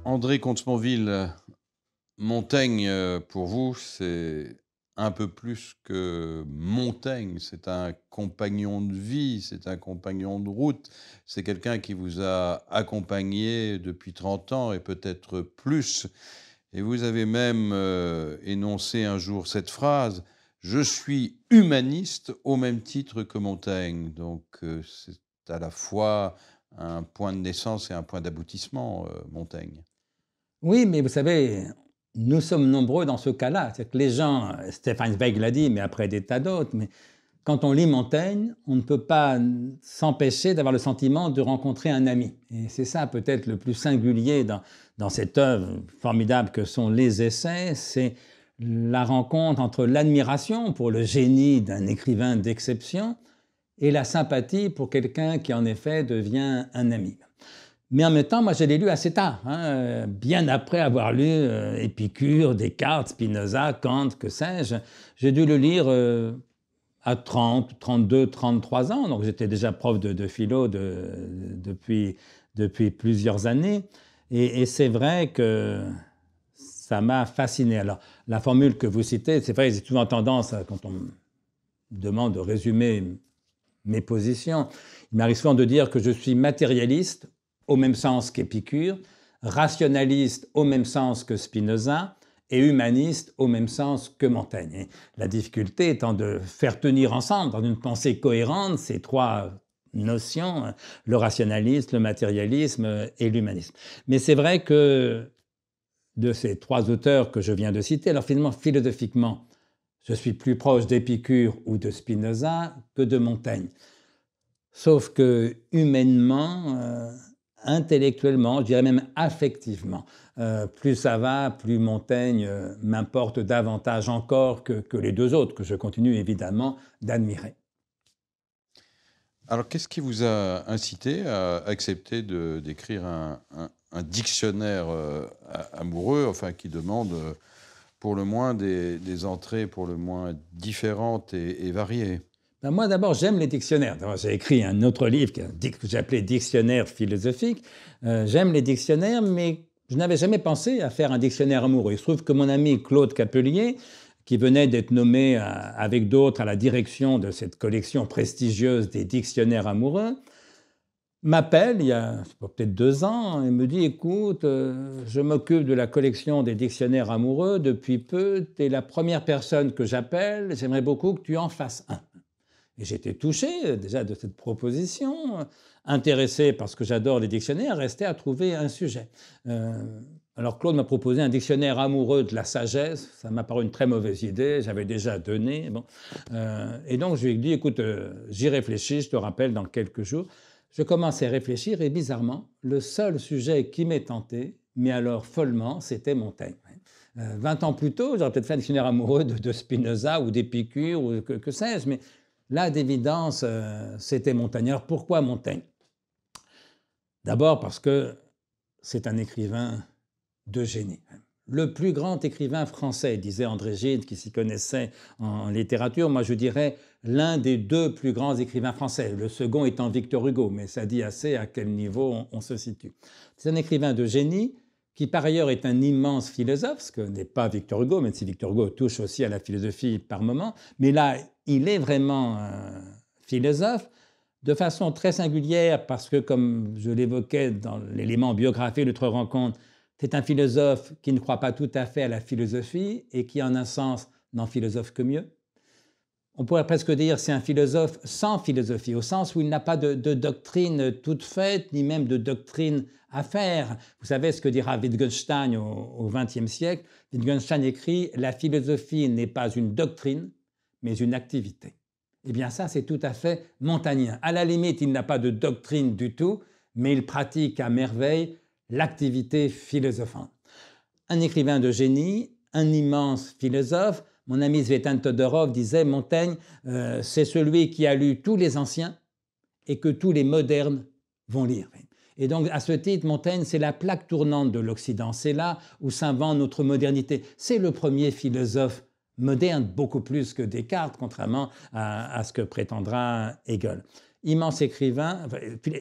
André Comte-Sponville, Montaigne, pour vous, c'est un peu plus que Montaigne. C'est un compagnon de vie, c'est un compagnon de route. C'est quelqu'un qui vous a accompagné depuis 30 ans et peut-être plus. Et vous avez même énoncé un jour cette phrase: «Je suis humaniste au même titre que Montaigne». Donc c'est à la fois un point de naissance et un point d'aboutissement, Montaigne. Oui, mais vous savez, nous sommes nombreux dans ce cas-là. C'est que les gens, Stefan Zweig l'a dit, mais après des tas d'autres, mais quand on lit Montaigne, on ne peut pas s'empêcher d'avoir le sentiment de rencontrer un ami. Et c'est ça peut-être le plus singulier dans cette œuvre formidable que sont les essais, c'est la rencontre entre l'admiration pour le génie d'un écrivain d'exception et la sympathie pour quelqu'un qui en effet devient un ami. Mais en même temps, moi, je l'ai lu assez tard, hein, bien après avoir lu Épicure, Descartes, Spinoza, Kant, que sais-je. J'ai dû le lire à 30, 32, 33 ans, donc j'étais déjà prof de philo depuis plusieurs années. Et c'est vrai que ça m'a fasciné. Alors, la formule que vous citez, c'est vrai, j'ai souvent tendance, quand on me demande de résumer mes positions, il m'arrive souvent de dire que je suis matérialiste au même sens qu'Épicure, rationaliste au même sens que Spinoza et humaniste au même sens que Montaigne. Et la difficulté étant de faire tenir ensemble dans une pensée cohérente ces trois notions, le rationalisme, le matérialisme et l'humanisme. Mais c'est vrai que de ces trois auteurs que je viens de citer, alors finalement, philosophiquement, je suis plus proche d'Épicure ou de Spinoza que de Montaigne. Sauf que humainement, intellectuellement, je dirais même affectivement, plus ça va, plus Montaigne m'importe davantage encore que les deux autres, que je continue évidemment d'admirer. Alors, qu'est-ce qui vous a incité à accepter d'écrire un dictionnaire amoureux, enfin, qui demande pour le moins des entrées pour le moins différentes et variées? Ben moi d'abord, j'aime les dictionnaires. J'ai écrit un autre livre que j'ai appelé Dictionnaire philosophique. J'aime les dictionnaires, mais je n'avais jamais pensé à faire un dictionnaire amoureux. Il se trouve que mon ami Claude Capelier, qui venait d'être nommé avec d'autres à la direction de cette collection prestigieuse des dictionnaires amoureux, m'appelle il y a peut-être 2 ans et me dit: «Écoute, je m'occupe de la collection des dictionnaires amoureux depuis peu. Tu es la première personne que j'appelle. J'aimerais beaucoup que tu en fasses un». Et j'étais touché déjà de cette proposition, intéressé parce que j'adore les dictionnaires, restait à trouver un sujet. Euh, alors Claude m'a proposé un dictionnaire amoureux de la sagesse, ça m'a paru une très mauvaise idée, j'avais déjà donné. Bon. Et donc je lui ai dit, écoute, j'y réfléchis, je te rappelle dans quelques jours. Je commençais à réfléchir et bizarrement, le seul sujet qui m'est tenté, mais alors follement, c'était Montaigne. 20 ans plus tôt, j'aurais peut-être fait un dictionnaire amoureux de Spinoza ou d'Épicure ou que sais-je, mais là, d'évidence, c'était Montaigne. Alors pourquoi Montaigne? D'abord parce que c'est un écrivain de génie. Le plus grand écrivain français, disait André Gide, qui s'y connaissait en littérature. Moi, je dirais l'un des deux plus grands écrivains français, le second étant Victor Hugo, mais ça dit assez à quel niveau on se situe. C'est un écrivain de génie qui, par ailleurs, est un immense philosophe, ce que n'est pas Victor Hugo, même si Victor Hugo touche aussi à la philosophie par moments. Mais là, il est vraiment philosophe de façon très singulière parce que, comme je l'évoquais dans l'élément biographique de notre rencontre, c'est un philosophe qui ne croit pas tout à fait à la philosophie et qui, en un sens, n'en philosophe que mieux. On pourrait presque dire c'est un philosophe sans philosophie, au sens où il n'a pas de doctrine toute faite, ni même de doctrine à faire. Vous savez ce que dira Wittgenstein au XXe siècle. Wittgenstein écrit « La philosophie n'est pas une doctrine, mais une activité ». Eh bien ça, c'est tout à fait montagnien. À la limite, il n'a pas de doctrine du tout, mais il pratique à merveille l'activité philosophante. Un écrivain de génie, un immense philosophe. Mon ami Svetan Todorov disait Montaigne, c'est celui qui a lu tous les anciens et que tous les modernes vont lire. Et donc, à ce titre, Montaigne, c'est la plaque tournante de l'Occident. C'est là où s'invente notre modernité. C'est le premier philosophe moderne, beaucoup plus que Descartes, contrairement à ce que prétendra Hegel. Immense écrivain,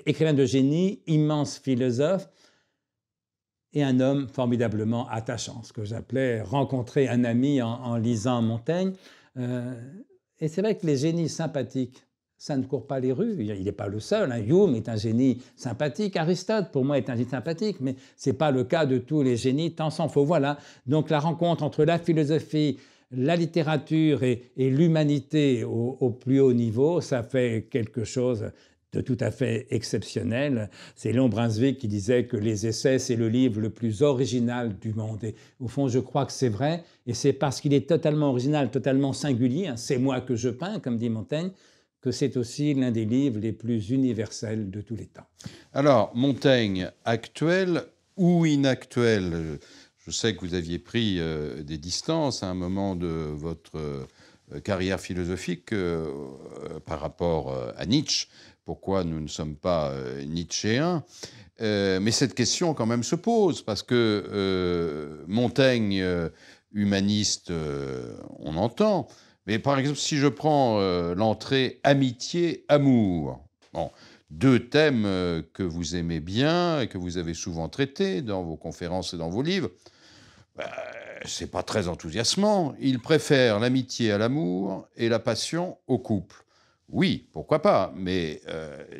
écrivain de génie, immense philosophe. et un homme formidablement attachant, ce que j'appelais rencontrer un ami en lisant Montaigne. Et c'est vrai que les génies sympathiques, ça ne court pas les rues. Il n'est pas le seul. Hein. Hume est un génie sympathique. Aristote, pour moi, est un génie sympathique. Mais ce n'est pas le cas de tous les génies, tant s'en faut. Voilà. Donc la rencontre entre la philosophie, la littérature et l'humanité au plus haut niveau, ça fait quelque chose de tout à fait exceptionnel. C'est Léon Brunswick qui disait que les essais, c'est le livre le plus original du monde. Et au fond, je crois que c'est vrai. Et c'est parce qu'il est totalement original, totalement singulier, hein, c'est moi que je peins, comme dit Montaigne, que c'est aussi l'un des livres les plus universels de tous les temps. Alors, Montaigne, actuel ou inactuel? Je sais que vous aviez pris des distances à un moment de votre carrière philosophique par rapport à Nietzsche. Pourquoi nous ne sommes pas nietzschéens? Mais cette question quand même se pose, parce que Montaigne, humaniste, on entend. Mais par exemple, si je prends l'entrée amitié, amour, bon, deux thèmes que vous aimez bien et que vous avez souvent traités dans vos conférences et dans vos livres, c'est pas très enthousiasmant. Il préfère l'amitié à l'amour et la passion au couple. Oui, pourquoi pas, mais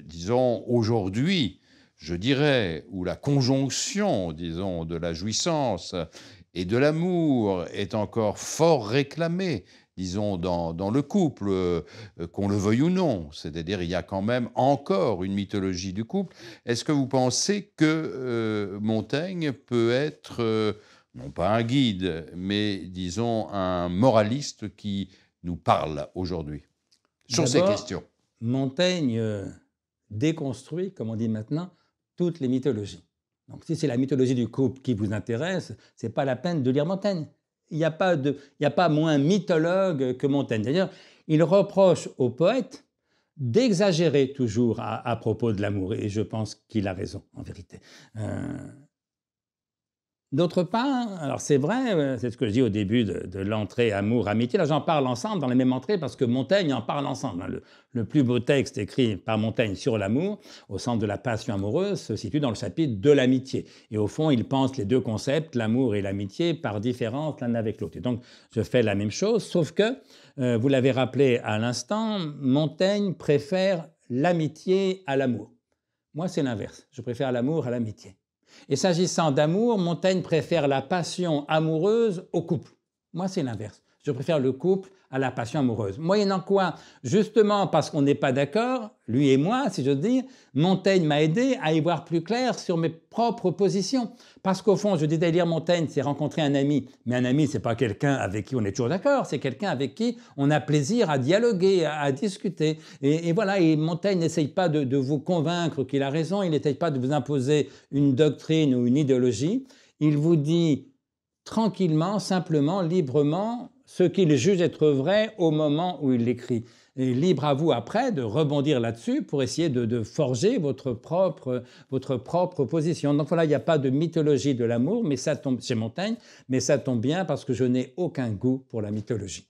disons aujourd'hui, je dirais, où la conjonction, disons, de la jouissance et de l'amour est encore fort réclamée, disons, dans le couple, qu'on le veuille ou non. C'est-à-dire, il y a quand même encore une mythologie du couple. Est-ce que vous pensez que Montaigne peut être, non pas un guide, mais disons un moraliste qui nous parle aujourd'hui sur ces questions? Montaigne déconstruit, comme on dit maintenant, toutes les mythologies. Donc si c'est la mythologie du couple qui vous intéresse, ce n'est pas la peine de lire Montaigne. Il n'y a pas moins mythologue que Montaigne. D'ailleurs, il reproche aux poètes d'exagérer toujours à propos de l'amour, et je pense qu'il a raison, en vérité. D'autre part, alors c'est vrai, c'est ce que je dis au début de l'entrée amour-amitié, là j'en parle ensemble dans les mêmes entrées parce que Montaigne en parle ensemble. Hein. Le plus beau texte écrit par Montaigne sur l'amour, au centre de la passion amoureuse, se situe dans le chapitre de l'amitié. Et au fond, il pense les deux concepts, l'amour et l'amitié, par différence l'un avec l'autre. Et donc je fais la même chose, sauf que, vous l'avez rappelé à l'instant, Montaigne préfère l'amitié à l'amour. Moi c'est l'inverse, je préfère l'amour à l'amitié. Et s'agissant d'amour, Montaigne préfère la passion amoureuse au couple. Moi, c'est l'inverse. Je préfère le couple à la passion amoureuse. Moyennant quoi, justement parce qu'on n'est pas d'accord, lui et moi, si j'ose dire, Montaigne m'a aidé à y voir plus clair sur mes propres positions. Parce qu'au fond, je disais lire Montaigne, c'est rencontrer un ami. Mais un ami, c'est pas quelqu'un avec qui on est toujours d'accord, c'est quelqu'un avec qui on a plaisir à dialoguer, à discuter. Et voilà, et Montaigne n'essaye pas de vous convaincre qu'il a raison, il n'essaye pas de vous imposer une doctrine ou une idéologie. Il vous dit tranquillement, simplement, librement, ce qu'il juge être vrai au moment où il l'écrit. Et libre à vous après de rebondir là-dessus pour essayer de forger votre propre position. Donc voilà, il n'y a pas de mythologie de l'amour, mais ça tombe chez Montaigne, mais ça tombe bien parce que je n'ai aucun goût pour la mythologie.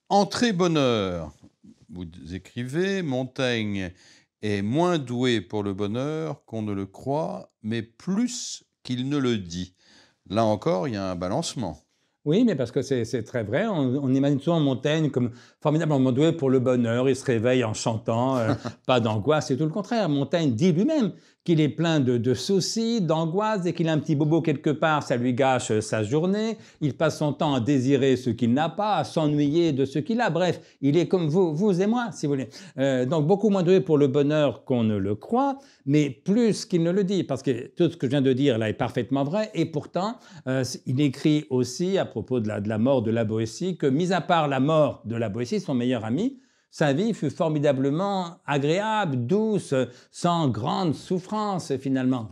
Entrée bonheur, vous écrivez, Montaigne est moins doué pour le bonheur qu'on ne le croit, mais plus qu'il ne le dit. Là encore, il y a un balancement. Oui, mais parce que c'est très vrai. On imagine souvent Montaigne comme formidablement doué pour le bonheur. Il se réveille en chantant, pas d'angoisse, c'est tout le contraire. Montaigne dit lui-même qu'il est plein de soucis, d'angoisse, et qu'il a un petit bobo quelque part, ça lui gâche sa journée. Il passe son temps à désirer ce qu'il n'a pas, à s'ennuyer de ce qu'il a. Bref, il est comme vous et moi, si vous voulez. Donc beaucoup moins doué pour le bonheur qu'on ne le croit, mais plus qu'il ne le dit, parce que tout ce que je viens de dire là est parfaitement vrai. Et pourtant, il écrit aussi à propos de la mort de la Boétie que, mis à part la mort de la Boétie, son meilleur ami, sa vie fut formidablement agréable, douce, sans grande souffrance finalement.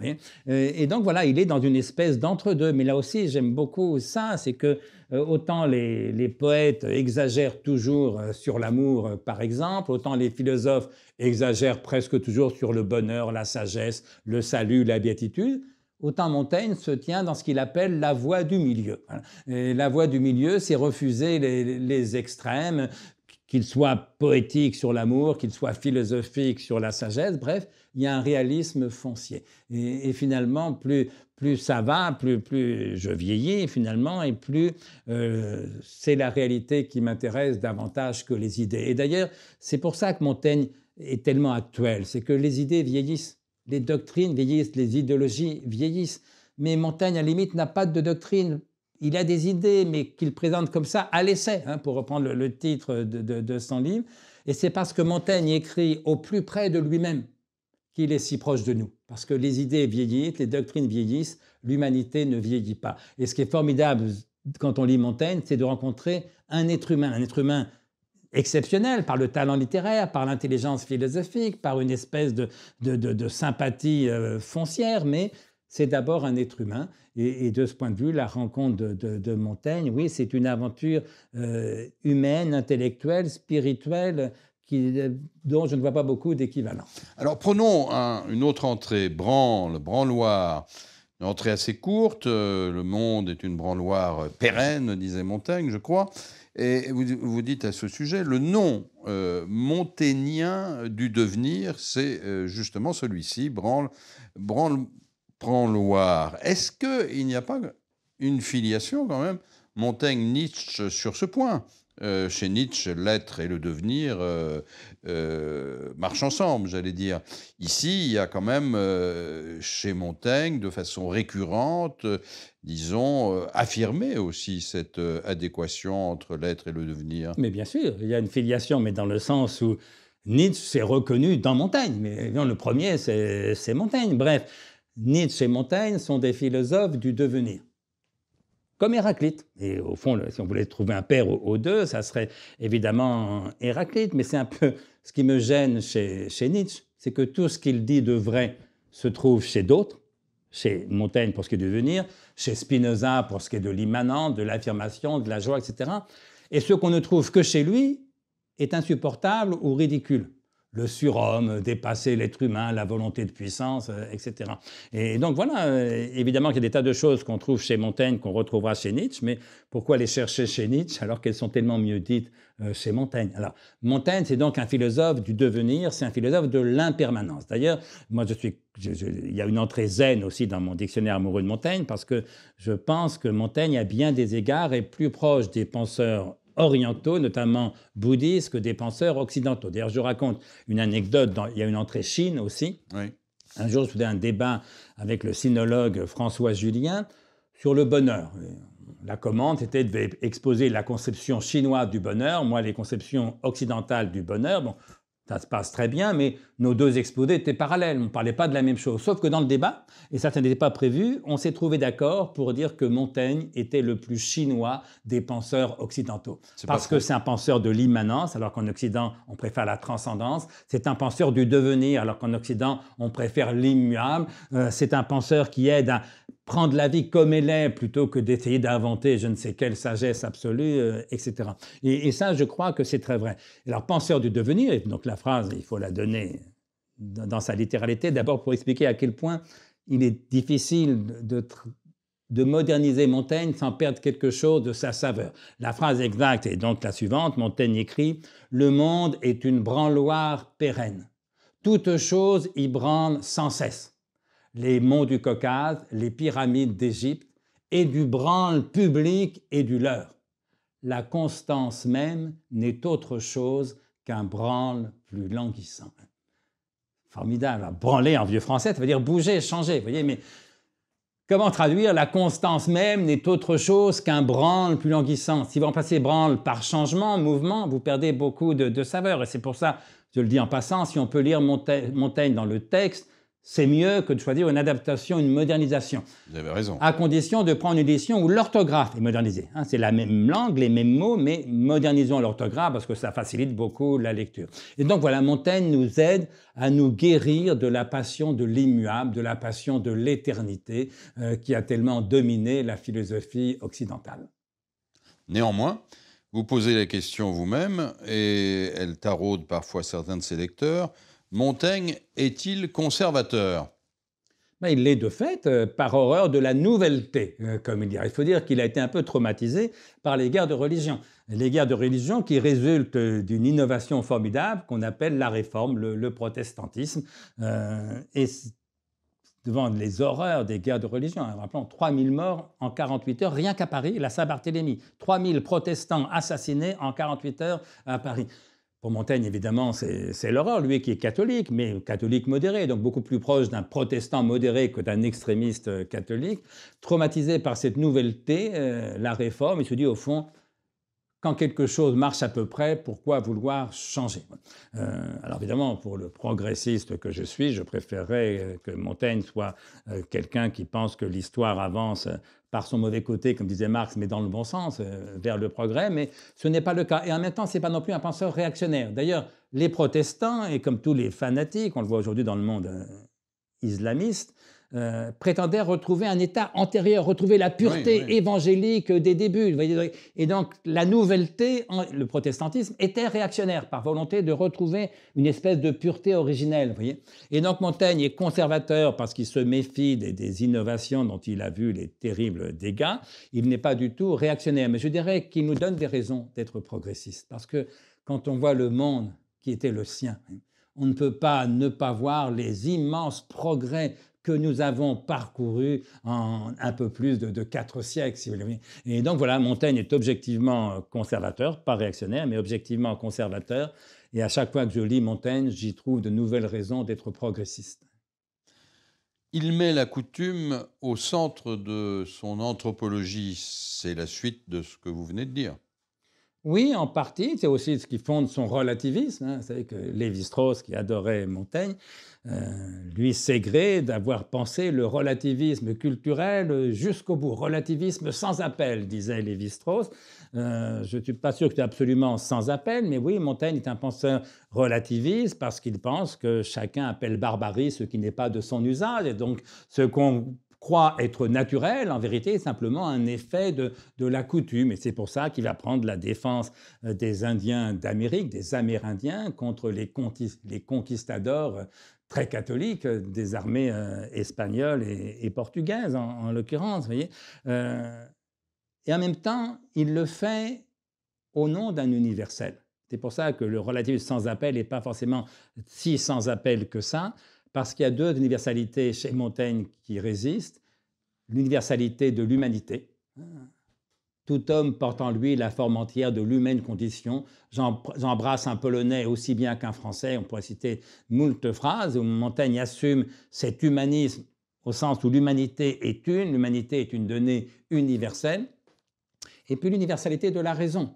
Et donc voilà, il est dans une espèce d'entre-deux. Mais là aussi, j'aime beaucoup ça, c'est que autant les poètes exagèrent toujours sur l'amour, par exemple, autant les philosophes exagèrent presque toujours sur le bonheur, la sagesse, le salut, la béatitude. Autant Montaigne se tient dans ce qu'il appelle la voie du milieu. Et la voie du milieu, c'est refuser les extrêmes qu'il soit poétique sur l'amour, qu'il soit philosophique sur la sagesse, bref, il y a un réalisme foncier. Et finalement, plus ça va, plus je vieillis finalement, et plus c'est la réalité qui m'intéresse davantage que les idées. Et d'ailleurs, c'est pour ça que Montaigne est tellement actuel, c'est que les idées vieillissent, les doctrines vieillissent, les idéologies vieillissent. Mais Montaigne, à la limite, n'a pas de doctrine. Il a des idées, mais qu'il présente comme ça à l'essai, hein, pour reprendre le titre de son livre. Et c'est parce que Montaigne écrit au plus près de lui-même qu'il est si proche de nous. Parce que les idées vieillissent, les doctrines vieillissent, l'humanité ne vieillit pas. Et ce qui est formidable quand on lit Montaigne, c'est de rencontrer un être humain exceptionnel par le talent littéraire, par l'intelligence philosophique, par une espèce de sympathie foncière, mais c'est d'abord un être humain. Et de ce point de vue, la rencontre de Montaigne, oui, c'est une aventure humaine, intellectuelle, spirituelle, dont je ne vois pas beaucoup d'équivalent. Alors prenons une autre entrée, branloire. Une entrée assez courte, le monde est une branloire pérenne, disait Montaigne, je crois. Et vous dites à ce sujet, le nom montagnien du devenir, c'est justement celui-ci, branloire. Est-ce qu'il n'y a pas une filiation quand même Montaigne-Nietzsche sur ce point? Chez Nietzsche, l'être et le devenir marchent ensemble, j'allais dire. Ici, il y a quand même, chez Montaigne, de façon récurrente, disons, affirmé aussi cette adéquation entre l'être et le devenir. Mais bien sûr, il y a une filiation, mais dans le sens où Nietzsche s'est reconnu dans Montaigne. Mais non, le premier, c'est Montaigne. Bref, Nietzsche et Montaigne sont des philosophes du devenir. Comme Héraclite. Et au fond, si on voulait trouver un père aux deux, ça serait évidemment Héraclite. Mais c'est un peu ce qui me gêne chez Nietzsche, c'est que tout ce qu'il dit de vrai se trouve chez d'autres, chez Montaigne pour ce qui est du devenir, chez Spinoza pour ce qui est de l'immanent, de l'affirmation, de la joie, etc. Et ce qu'on ne trouve que chez lui est insupportable ou ridicule. Le surhomme, dépasser l'être humain, la volonté de puissance, etc. Et donc voilà, évidemment qu'il y a des tas de choses qu'on trouve chez Montaigne, qu'on retrouvera chez Nietzsche, mais pourquoi les chercher chez Nietzsche alors qu'elles sont tellement mieux dites chez Montaigne? Alors, Montaigne, c'est donc un philosophe du devenir, c'est un philosophe de l'impermanence. D'ailleurs, moi, il y a une entrée zen aussi dans mon dictionnaire amoureux de Montaigne, parce que je pense que Montaigne, à bien des égards, est plus proche des penseurs orientaux, notamment bouddhistes, que des penseurs occidentaux. D'ailleurs, je raconte une anecdote, il y a une entrée Chine aussi. Oui. Un jour, je faisais un débat avec le sinologue François Julien sur le bonheur. La commande, c'était de exposer la conception chinoise du bonheur, moi les conceptions occidentales du bonheur. Bon, ça se passe très bien, mais nos deux exposés étaient parallèles, on ne parlait pas de la même chose. Sauf que dans le débat, et ça n'était pas prévu, on s'est trouvé d'accord pour dire que Montaigne était le plus chinois des penseurs occidentaux. Parce que c'est un penseur de l'immanence, alors qu'en Occident, on préfère la transcendance. C'est un penseur du devenir, alors qu'en Occident, on préfère l'immuable. C'est un penseur qui aide à prendre la vie comme elle est plutôt que d'essayer d'inventer je ne sais quelle sagesse absolue, etc. Et ça, je crois que c'est très vrai. Alors, penseur du devenir, et donc la phrase, il faut la donner dans sa littéralité, d'abord pour expliquer à quel point il est difficile de moderniser Montaigne sans perdre quelque chose de sa saveur. La phrase exacte est donc la suivante, Montaigne écrit « Le monde est une branloire pérenne. Toute chose y branle sans cesse. Les monts du Caucase, les pyramides d'Égypte, et du branle public et du leur. La constance même n'est autre chose qu'un branle plus languissant. » Formidable. Branler en vieux français, ça veut dire bouger, changer. Vous voyez, mais comment traduire la constance même n'est autre chose qu'un branle plus languissant? Si vous remplacez branle par changement, mouvement, vous perdez beaucoup de saveur. Et c'est pour ça, je le dis en passant, si on peut lire Montaigne dans le texte, c'est mieux que de choisir une adaptation, une modernisation. Vous avez raison. À condition de prendre une édition où l'orthographe est modernisée. C'est la même langue, les mêmes mots, mais modernisons l'orthographe parce que ça facilite beaucoup la lecture. Et donc voilà, Montaigne nous aide à nous guérir de la passion de l'immuable, de la passion de l'éternité qui a tellement dominé la philosophie occidentale. Néanmoins, vous posez la question vous-même et elle taraude parfois certains de ses lecteurs. Montaigne est-il conservateur? Il l'est de fait, par horreur de la nouvelleté, comme il dit. Il faut dire qu'il a été un peu traumatisé par les guerres de religion. Les guerres de religion qui résultent d'une innovation formidable qu'on appelle la réforme, le protestantisme. Et devant les horreurs des guerres de religion, rappelons 3000 morts en 48 heures, rien qu'à Paris, la Saint-Barthélemy. 3000 protestants assassinés en 48 heures à Paris. Pour Montaigne, évidemment, c'est l'horreur, lui qui est catholique, mais catholique modéré, donc beaucoup plus proche d'un protestant modéré que d'un extrémiste catholique. Traumatisé par cette nouveauté, la réforme, il se dit au fond, quand quelque chose marche à peu près, pourquoi vouloir changer? Alors évidemment, pour le progressiste que je suis, je préférerais que Montaigne soit quelqu'un qui pense que l'histoire avance par son mauvais côté, comme disait Marx, mais dans le bon sens, vers le progrès, mais ce n'est pas le cas. Et en même temps, ce n'est pas non plus un penseur réactionnaire. D'ailleurs, les protestants, et comme tous les fanatiques, on le voit aujourd'hui dans le monde islamiste, prétendait retrouver un état antérieur, retrouver la pureté évangélique des débuts. Vous voyez, et donc la nouveauté, le protestantisme, était réactionnaire par volonté de retrouver une espèce de pureté originelle. Vous voyez. Et donc Montaigne est conservateur parce qu'il se méfie des innovations dont il a vu les terribles dégâts. Il n'est pas du tout réactionnaire, mais je dirais qu'il nous donne des raisons d'être progressiste. Parce que quand on voit le monde qui était le sien, on ne peut pas ne pas voir les immenses progrès que nous avons parcouru en un peu plus de 4 siècles, si vous voulez. Et donc voilà, Montaigne est objectivement conservateur, pas réactionnaire, mais objectivement conservateur. Et à chaque fois que je lis Montaigne, j'y trouve de nouvelles raisons d'être progressiste. Il met la coutume au centre de son anthropologie. C'est la suite de ce que vous venez de dire. Oui, en partie. C'est aussi ce qui fonde son relativisme. Vous savez que Lévi-Strauss, qui adorait Montaigne, lui s'aigrée d'avoir pensé le relativisme culturel jusqu'au bout. Relativisme sans appel, disait Lévi-Strauss. Je ne suis pas sûr que c'est absolument sans appel, mais oui, Montaigne est un penseur relativiste parce qu'il pense que chacun appelle barbarie ce qui n'est pas de son usage. Et donc, ce qu'on croit être naturel, en vérité, est simplement un effet de la coutume. Et c'est pour ça qu'il va prendre la défense des Indiens d'Amérique, des Amérindiens, contre les conquistadors très catholiques des armées espagnoles et portugaises, en l'occurrence. Vous voyez. Et en même temps, il le fait au nom d'un universel. C'est pour ça que le relativisme sans appel n'est pas forcément si sans appel que ça, parce qu'il y a deux universalités chez Montaigne qui résistent. L'universalité de l'humanité. Tout homme porte en lui la forme entière de l'humaine condition. J'embrasse un Polonais aussi bien qu'un Français. On pourrait citer moult phrases où Montaigne assume cet humanisme au sens où l'humanité est une donnée universelle. Et puis l'universalité de la raison.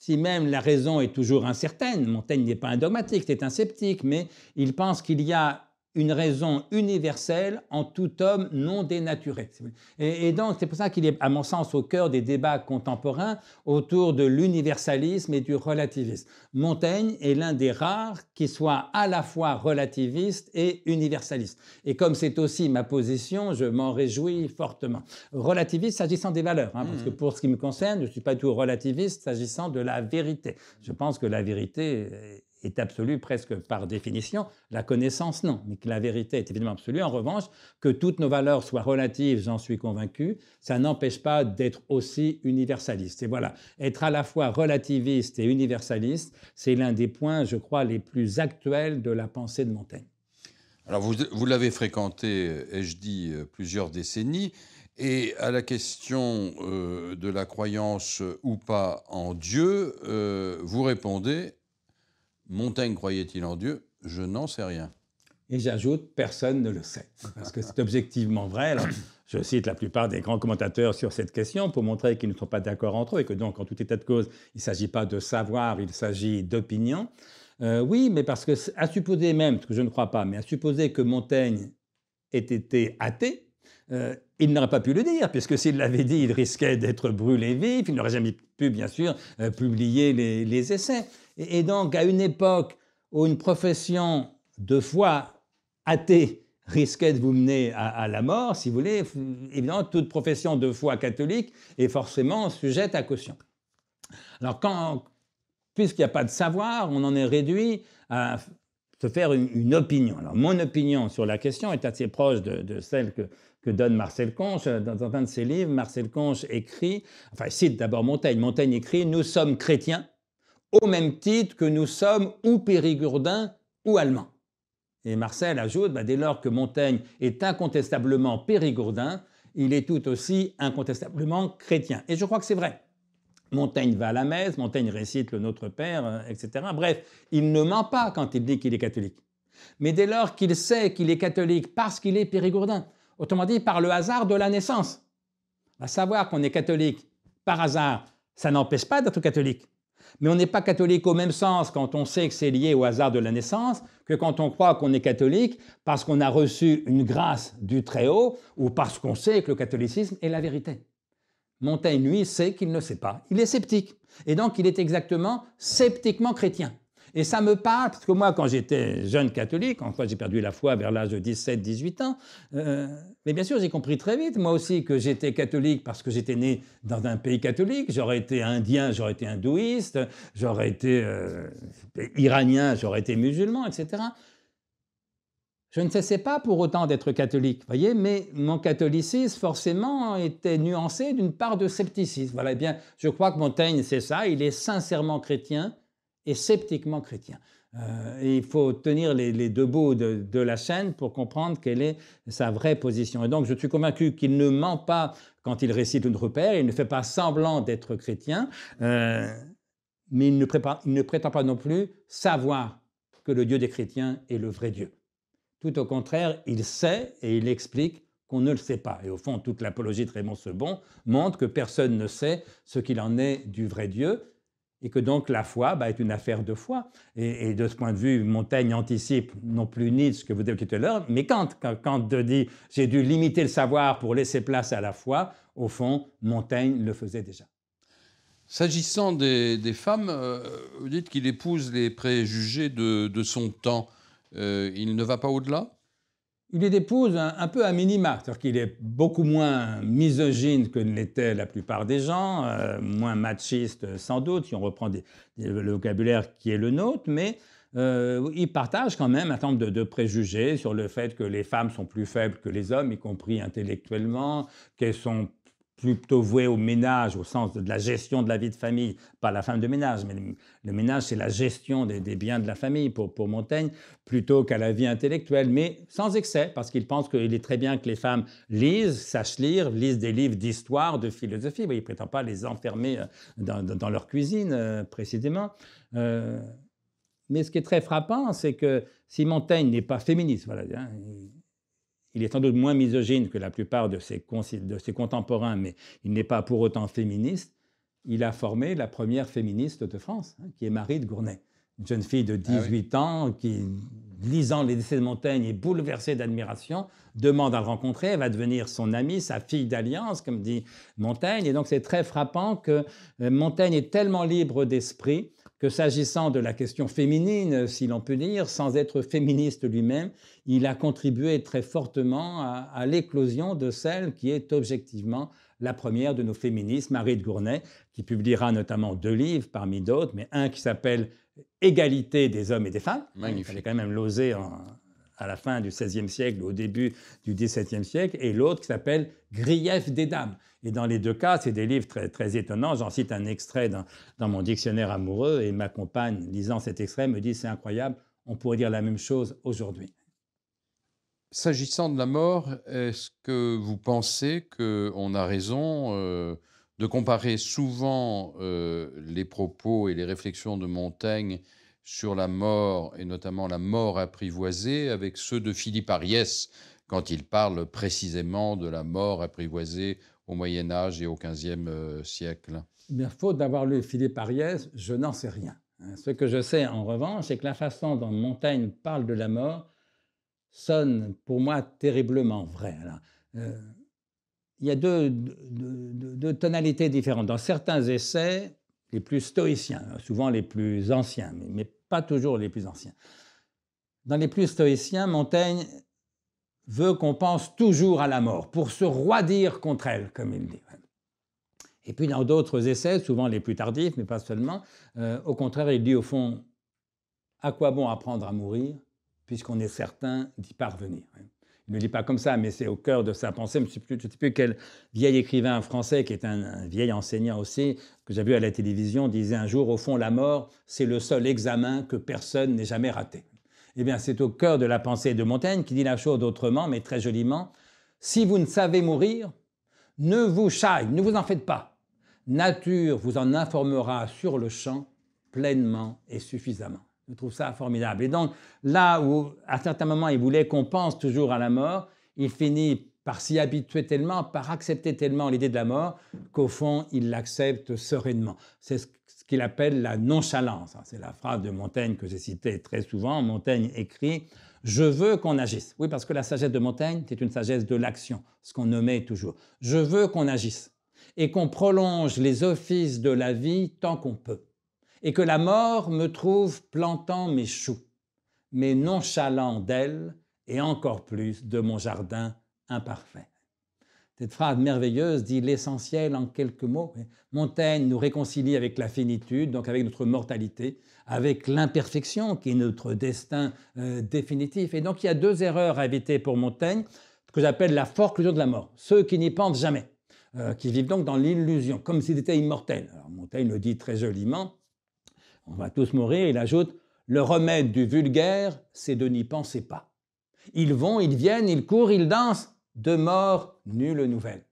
Si même la raison est toujours incertaine, Montaigne n'est pas un dogmatique, c'est un sceptique, mais il pense qu'il y a une raison universelle en tout homme non dénaturé. Et donc, c'est pour ça qu'il est, à mon sens, au cœur des débats contemporains autour de l'universalisme et du relativisme. Montaigne est l'un des rares qui soit à la fois relativiste et universaliste. Et comme c'est aussi ma position, je m'en réjouis fortement. Relativiste s'agissant des valeurs, parce que pour ce qui me concerne, je ne suis pas du tout relativiste s'agissant de la vérité. Je pense que la vérité est absolue presque par définition, la connaissance non, mais que la vérité est évidemment absolue. En revanche, que toutes nos valeurs soient relatives, j'en suis convaincu, ça n'empêche pas d'être aussi universaliste. Et voilà, être à la fois relativiste et universaliste, c'est l'un des points, je crois, les plus actuels de la pensée de Montaigne. Alors vous l'avez fréquenté, ai-je dit, plusieurs décennies, et à la question de la croyance ou pas en Dieu, vous répondez: Montaigne croyait-il en Dieu? Je n'en sais rien. Et j'ajoute, personne ne le sait, parce que c'est objectivement vrai. Alors, je cite la plupart des grands commentateurs sur cette question pour montrer qu'ils ne sont pas d'accord entre eux et que donc, en tout état de cause, il ne s'agit pas de savoir, il s'agit d'opinion. Oui, mais parce que, à supposer même, ce que je ne crois pas, mais à supposer que Montaigne ait été athée, il n'aurait pas pu le dire, puisque s'il l'avait dit, il risquait d'être brûlé vif, il n'aurait jamais pu, bien sûr, publier les essais. Et donc, à une époque où une profession de foi athée risquait de vous mener à la mort, si vous voulez, évidemment, toute profession de foi catholique est forcément sujette à caution. Alors, puisqu'il n'y a pas de savoir, on en est réduit à se faire une opinion. Alors, mon opinion sur la question est assez proche de celle que que donne Marcel Conche. Dans un de ses livres, Marcel Conche écrit, enfin, il cite d'abord Montaigne. Montaigne écrit « Nous sommes chrétiens au même titre que nous sommes ou périgourdins ou allemands ». Et Marcel ajoute, dès lors que Montaigne est incontestablement périgourdin, il est tout aussi incontestablement chrétien. Et je crois que c'est vrai. Montaigne va à la messe, Montaigne récite le Notre Père, etc. Bref, il ne ment pas quand il dit qu'il est catholique. Mais dès lors qu'il sait qu'il est catholique parce qu'il est périgourdin, autrement dit par le hasard de la naissance, à savoir qu'on est catholique par hasard, ça n'empêche pas d'être catholique. Mais on n'est pas catholique au même sens quand on sait que c'est lié au hasard de la naissance que quand on croit qu'on est catholique parce qu'on a reçu une grâce du Très-Haut ou parce qu'on sait que le catholicisme est la vérité. Montaigne, lui, sait qu'il ne sait pas. Il est sceptique. Et donc, il est exactement sceptiquement chrétien. Et ça me parle, parce que moi, quand j'étais jeune catholique, en quoi j'ai perdu la foi vers l'âge de 17-18 ans, mais bien sûr, j'ai compris très vite, moi aussi, que j'étais catholique parce que j'étais né dans un pays catholique. J'aurais été indien, j'aurais été hindouiste, j'aurais été iranien, j'aurais été musulman, etc. Je ne cessais pas pour autant d'être catholique, voyez, mais mon catholicisme, forcément, était nuancé d'une part de scepticisme. Voilà, eh bien, je crois que Montaigne, c'est ça, il est sincèrement chrétien et sceptiquement chrétien. Et il faut tenir les deux bouts de la chaîne pour comprendre quelle est sa vraie position. Et donc, je suis convaincu qu'il ne ment pas quand il récite le Notre Père, il ne fait pas semblant d'être chrétien, mais il ne prétend pas non plus savoir que le Dieu des chrétiens est le vrai Dieu. Tout au contraire, il sait et il explique qu'on ne le sait pas. Et au fond, toute l'apologie de Raymond Sebon montre que personne ne sait ce qu'il en est du vrai Dieu et que donc la foi est une affaire de foi. Et de ce point de vue, Montaigne anticipe non plus Nietzsche que vous avez dit tout à l'heure, mais Kant dit « j'ai dû limiter le savoir pour laisser place à la foi », au fond, Montaigne le faisait déjà. S'agissant des femmes, vous dites qu'il épouse les préjugés de son temps. Il ne va pas au-delà? Il les épouse un peu à minima, c'est-à-dire qu'il est beaucoup moins misogyne que ne l'était la plupart des gens, moins machiste sans doute, si on reprend le vocabulaire qui est le nôtre, mais il partage quand même un certain nombre de préjugés sur le fait que les femmes sont plus faibles que les hommes, y compris intellectuellement, qu'elles sont plutôt vouée au ménage, au sens de la gestion de la vie de famille, pas la femme de ménage, mais le ménage, c'est la gestion des biens de la famille pour Montaigne, plutôt qu'à la vie intellectuelle, mais sans excès, parce qu'il pense qu'il est très bien que les femmes lisent, sachent lire, lisent des livres d'histoire, de philosophie. Il ne prétend pas les enfermer dans leur cuisine, précisément. Mais ce qui est très frappant, c'est que si Montaigne n'est pas féministe, voilà, hein, il est sans doute moins misogyne que la plupart de ses contemporains, mais il n'est pas pour autant féministe. Il a formé la première féministe de France, qui est Marie de Gournay, une jeune fille de 18 ans qui, lisant les essais de Montaigne, est bouleversée d'admiration, demande à le rencontrer, elle va devenir son amie, sa fille d'alliance, comme dit Montaigne. Et donc c'est très frappant que Montaigne est tellement libre d'esprit que s'agissant de la question féminine, si l'on peut dire, sans être féministe lui-même, il a contribué très fortement à l'éclosion de celle qui est objectivement la première de nos féministes, Marie de Gournay, qui publiera notamment 2 livres parmi d'autres, mais un qui s'appelle « Égalité des hommes et des femmes ». Il fallait quand même l'oser à la fin du XVIe siècle, au début du XVIIe siècle, et l'autre qui s'appelle « Grief des dames ». Et dans les 2 cas, c'est des livres très, très étonnants. J'en cite un extrait dans mon dictionnaire amoureux, et ma compagne, lisant cet extrait, me dit « c'est incroyable, on pourrait dire la même chose aujourd'hui ». S'agissant de la mort, est-ce que vous pensez qu'on a raison de comparer souvent les propos et les réflexions de Montaigne sur la mort, et notamment la mort apprivoisée, avec ceux de Philippe Ariès, quand il parle précisément de la mort apprivoisée au Moyen-Âge et au XVe siècle? Bien, faute d'avoir lu Philippe Ariès, je n'en sais rien. Ce que je sais, en revanche, c'est que la façon dont Montaigne parle de la mort sonne pour moi terriblement vrai. Alors, il y a deux tonalités différentes. Dans certains essais, les plus stoïciens, souvent les plus anciens, mais pas toujours les plus anciens. Dans les plus stoïciens, Montaigne veut qu'on pense toujours à la mort, pour se roidir contre elle, comme il dit. Et puis dans d'autres essais, souvent les plus tardifs, mais pas seulement, au contraire, il dit au fond, à quoi bon apprendre à mourir, puisqu'on est certain d'y parvenir. Il ne le dit pas comme ça, mais c'est au cœur de sa pensée. Je ne sais plus quel vieil écrivain français, qui est un vieil enseignant aussi, que j'ai vu à la télévision, disait un jour, au fond, la mort, c'est le seul examen que personne n'ait jamais raté. Eh bien, c'est au cœur de la pensée de Montaigne, qui dit la chose autrement, mais très joliment. Si vous ne savez mourir, ne vous chaille, ne vous en faites pas. Nature vous en informera sur le champ pleinement et suffisamment. Je trouve ça formidable. Et donc, là où, à certains moments, il voulait qu'on pense toujours à la mort, il finit par s'y habituer tellement, par accepter tellement l'idée de la mort, qu'au fond, il l'accepte sereinement. C'est ce qu'il appelle la nonchalance. C'est la phrase de Montaigne que j'ai citée très souvent. Montaigne écrit « Je veux qu'on agisse ». Oui, parce que la sagesse de Montaigne, c'est une sagesse de l'action, ce qu'on nommait toujours. « Je veux qu'on agisse » et qu'on prolonge les offices de la vie tant qu'on peut. Et que la mort me trouve plantant mes choux, mais nonchalant d'elle et encore plus de mon jardin imparfait. Cette phrase merveilleuse dit l'essentiel en quelques mots. Montaigne nous réconcilie avec la finitude, donc avec notre mortalité, avec l'imperfection qui est notre destin définitif. Et donc il y a deux erreurs à éviter pour Montaigne, ce que j'appelle la forclusion de la mort. Ceux qui n'y pensent jamais, qui vivent donc dans l'illusion, comme s'ils étaient immortels. Alors Montaigne le dit très joliment, on va tous mourir, il ajoute « Le remède du vulgaire, c'est de n'y penser pas. Ils vont, ils viennent, ils courent, ils dansent, de mort, nulle nouvelle. »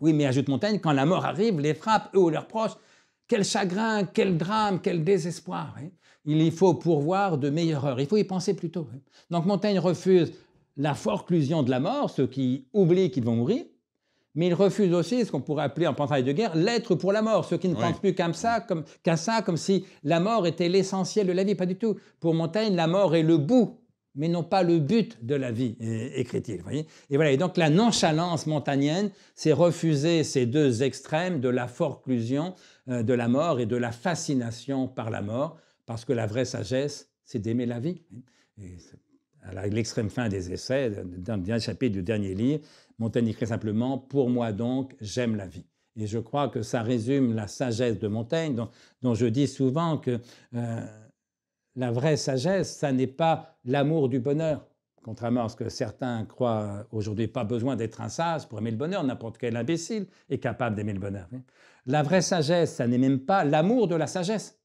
Oui, mais ajoute Montaigne, quand la mort arrive, les frappe, eux ou leurs proches, quel chagrin, quel drame, quel désespoir. Il y faut pourvoir de meilleures heures, il faut y penser plus tôt. Donc Montaigne refuse la forclusion de la mort, ceux qui oublient qu'ils vont mourir, mais il refuse aussi ce qu'on pourrait appeler en pensée de guerre l'être pour la mort, ceux qui ne pensent plus qu'à ça, comme si la mort était l'essentiel de la vie. Pas du tout. Pour Montaigne, la mort est le bout, mais non pas le but de la vie, écrit-il. Et voilà. Et donc la nonchalance montagnenne, c'est refuser ces deux extrêmes de la forclusion de la mort et de la fascination par la mort, parce que la vraie sagesse, c'est d'aimer la vie. Et à l'extrême fin des essais, dans le dernier chapitre du dernier livre, Montaigne écrit simplement « Pour moi donc, j'aime la vie ». Et je crois que ça résume la sagesse de Montaigne, dont je dis souvent que la vraie sagesse, ça n'est pas l'amour du bonheur. Contrairement à ce que certains croient aujourd'hui, pas besoin d'être un sage pour aimer le bonheur, n'importe quel imbécile est capable d'aimer le bonheur. La vraie sagesse, ça n'est même pas l'amour de la sagesse.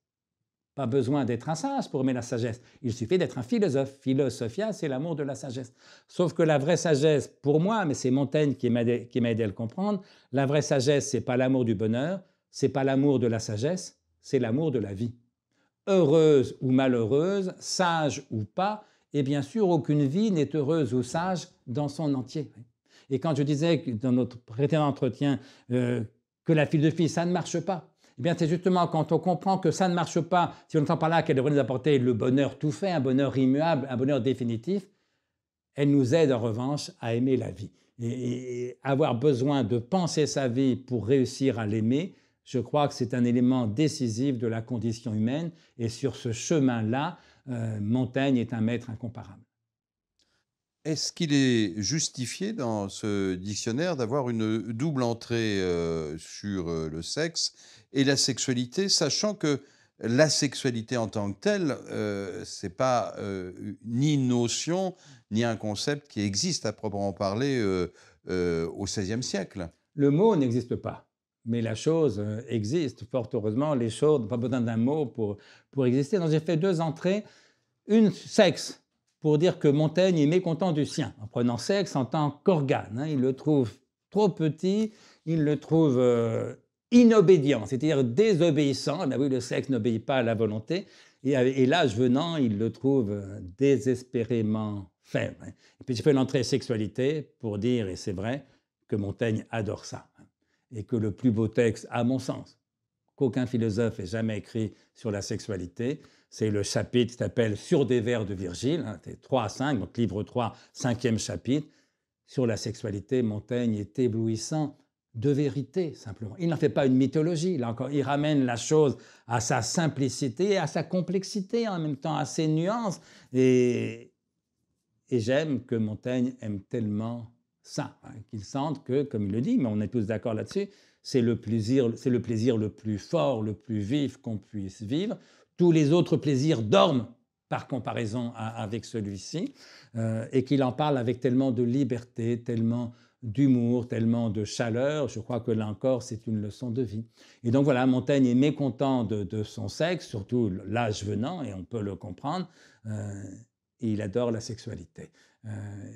Pas besoin d'être un sage pour aimer la sagesse. Il suffit d'être un philosophe. Philosophia, c'est l'amour de la sagesse. Sauf que la vraie sagesse, pour moi, mais c'est Montaigne qui m'a aidé à le comprendre, la vraie sagesse, c'est pas l'amour du bonheur, c'est pas l'amour de la sagesse, c'est l'amour de la vie. Heureuse ou malheureuse, sage ou pas, et bien sûr, aucune vie n'est heureuse ou sage dans son entier. Et quand je disais dans notre précédent entretien que la philosophie, ça ne marche pas, eh bien, c'est justement quand on comprend que ça ne marche pas, si on entend par là qu'elle devrait nous apporter le bonheur tout fait, un bonheur immuable, un bonheur définitif, elle nous aide en revanche à aimer la vie. Et avoir besoin de penser sa vie pour réussir à l'aimer, je crois que c'est un élément décisif de la condition humaine. Et sur ce chemin-là, Montaigne est un maître incomparable. Est-ce qu'il est justifié dans ce dictionnaire d'avoir une double entrée sur le sexe et la sexualité, sachant que la sexualité en tant que telle, c'est pas ni une notion ni un concept qui existe à proprement parler au XVIe siècle? Le mot n'existe pas, mais la chose existe. Fort heureusement, les choses n'ont pas besoin d'un mot pour exister. Donc j'ai fait deux entrées. Une, sexe, pour dire que Montaigne est mécontent du sien, en prenant sexe en tant qu'organe. Il le trouve trop petit, il le trouve inobédient, c'est-à-dire désobéissant. Eh bien oui, le sexe n'obéit pas à la volonté. Et l'âge venant, il le trouve désespérément faible. Et puis j'ai fait l'entrée sexualité pour dire, et c'est vrai, que Montaigne adore ça. Et que le plus beau texte, à mon sens, qu'aucun philosophe ait jamais écrit sur la sexualité, c'est le chapitre qui s'appelle « Sur des vers de Virgile », 3 à 5, donc livre 3, 5e chapitre. Sur la sexualité, Montaigne est éblouissant de vérité, simplement. Il n'en fait pas une mythologie, là encore, il ramène la chose à sa simplicité, à sa complexité, en même temps à ses nuances. Et j'aime que Montaigne aime tellement ça, qu'il sente que, comme il le dit, mais on est tous d'accord là-dessus, c'est le plaisir le plus fort, le plus vif qu'on puisse vivre. Tous les autres plaisirs dorment par comparaison avec celui-ci, et qu'il en parle avec tellement de liberté, tellement d'humour, tellement de chaleur. Je crois que là encore, c'est une leçon de vie. Et donc voilà, Montaigne est mécontent de son sexe, surtout l'âge venant, et on peut le comprendre, et il adore la sexualité.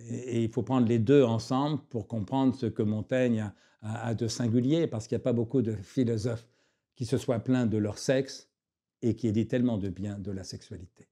Et il faut prendre les deux ensemble pour comprendre ce que Montaigne a de singulier, parce qu'il n'y a pas beaucoup de philosophes qui se soient plaints de leur sexe et qui aient dit tellement de bien de la sexualité.